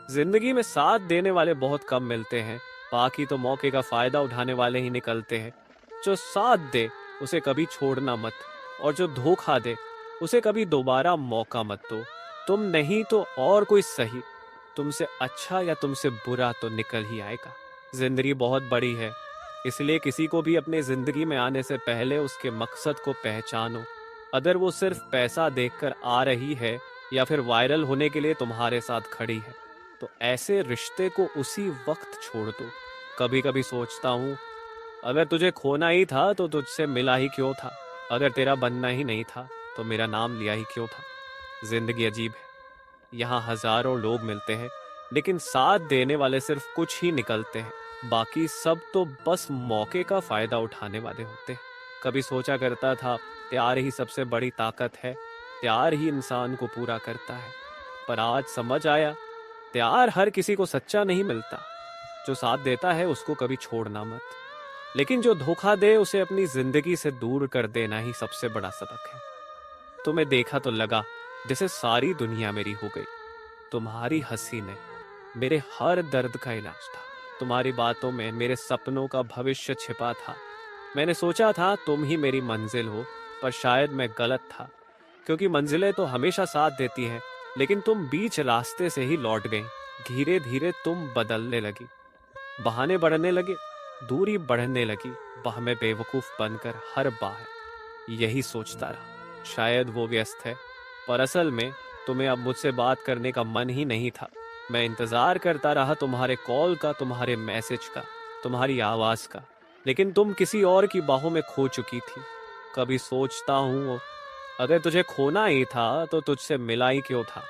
जिंदगी में साथ देने वाले बहुत कम मिलते हैं, बाकी तो मौके का फायदा उठाने वाले ही निकलते हैं। जो साथ दे उसे कभी छोड़ना मत, और जो धोखा दे उसे कभी दोबारा मौका मत दो। तुम नहीं तो और कोई सही, तुमसे अच्छा या तुमसे बुरा तो निकल ही आएगा। जिंदगी बहुत बड़ी है, इसलिए किसी को भी अपने जिंदगी में आने से पहले उसके मकसद को पहचानो। अगर वो सिर्फ पैसा देखकर आ रही है या फिर वायरल होने के लिए तुम्हारे साथ खड़ी है, तो ऐसे रिश्ते को उसी वक्त छोड़ दो। कभी कभी सोचता हूँ, अगर तुझे खोना ही था तो तुझसे मिला ही क्यों था? अगर तेरा बनना ही नहीं था तो मेरा नाम लिया ही क्यों था? जिंदगी अजीब है, यहाँ हजारों लोग मिलते हैं, लेकिन साथ देने वाले सिर्फ कुछ ही निकलते हैं। बाकी सब तो बस मौके का फायदा उठाने वाले होते हैं। कभी सोचा करता था प्यार ही सबसे बड़ी ताकत है, प्यार ही इंसान को पूरा करता है। पर आज समझ आया, प्यार हर किसी को सच्चा नहीं मिलता। जो साथ देता है उसको कभी छोड़ना मत, लेकिन जो धोखा दे उसे अपनी जिंदगी से दूर कर देना ही सबसे बड़ा सबक है। तुम्हें देखा तो लगा जैसे सारी दुनिया मेरी हो गई। तुम्हारी हंसी ने मेरे हर दर्द का इलाज था। तुम्हारी बातों में मेरे सपनों का भविष्य छिपा था। मैंने सोचा था तुम ही मेरी मंजिल हो, पर शायद मैं गलत था, क्योंकि मंजिलें तो हमेशा साथ देती हैं, लेकिन तुम बीच रास्ते से ही लौट गई। धीरे धीरे तुम बदलने लगी, बहाने बढ़ने लगे, दूरी बढ़ने लगी। मैं बेवकूफ बनकर हर बार यही सोचता रहा, शायद वो व्यस्त है, पर असल में तुम्हें अब मुझसे बात करने का मन ही नहीं था। मैं इंतजार करता रहा तुम्हारे कॉल का, तुम्हारे मैसेज का, तुम्हारी आवाज का, लेकिन तुम किसी और की बाहों में खो चुकी थी। कभी सोचता हूँ, अगर तुझे खोना ही था तो तुझसे मिला ही क्यों था?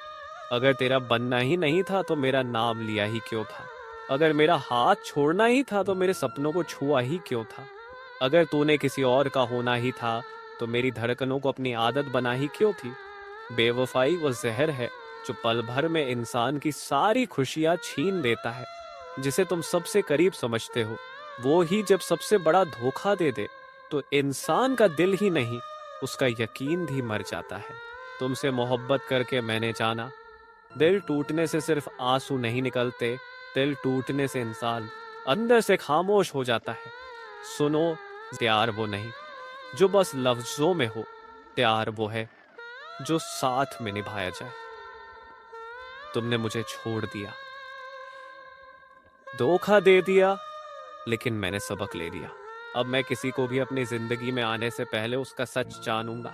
अगर तेरा बनना ही नहीं था तो मेरा नाम लिया ही क्यों था? अगर मेरा हाथ छोड़ना ही था तो मेरे सपनों को छुआ ही क्यों था? अगर तूने किसी और का होना ही था तो मेरी धड़कनों को अपनी आदत बना ही क्यों थी? बेवफाई वो जहर है जो पल भर में इंसान की सारी खुशियां छीन लेता है। जिसे तुम सबसे करीब समझते हो, वो ही जब सबसे बड़ा धोखा दे दे तो इंसान का दिल ही नहीं, उसका यकीन भी मर जाता है। तुमसे मोहब्बत करके मैंने जाना, दिल टूटने से सिर्फ आंसू नहीं निकलते, दिल टूटने से इंसान अंदर से खामोश हो जाता है। सुनो, प्यार वो नहीं जो बस लफ्जों में हो, प्यार वो है जो साथ में निभाया जाए। तुमने मुझे छोड़ दिया, धोखा दे दिया, लेकिन मैंने सबक ले लिया। अब मैं किसी को भी अपनी जिंदगी में आने से पहले उसका सच जानूंगा।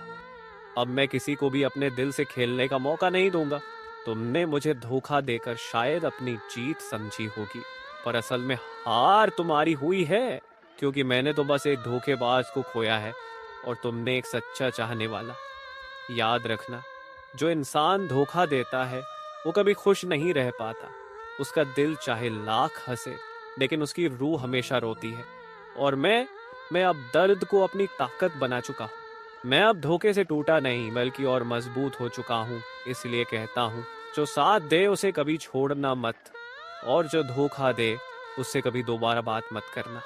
अब मैं किसी को भी अपने दिल से खेलने का मौका नहीं दूंगा। तुमने मुझे धोखा देकर शायद अपनी जीत समझी होगी, पर असल में हार तुम्हारी हुई है, क्योंकि मैंने तो बस एक धोखेबाज को खोया है और तुमने एक सच्चा चाहने वाला। याद रखना, जो इंसान धोखा देता है वो कभी खुश नहीं रह पाता। उसका दिल चाहे लाख हंसे, लेकिन उसकी रूह हमेशा रोती है। और मैं अब दर्द को अपनी ताकत बना चुका हूँ। मैं अब धोखे से टूटा नहीं, बल्कि और मजबूत हो चुका हूँ। इसलिए कहता हूँ, जो साथ दे उसे कभी छोड़ना मत, और जो धोखा दे उससे कभी दोबारा बात मत करना।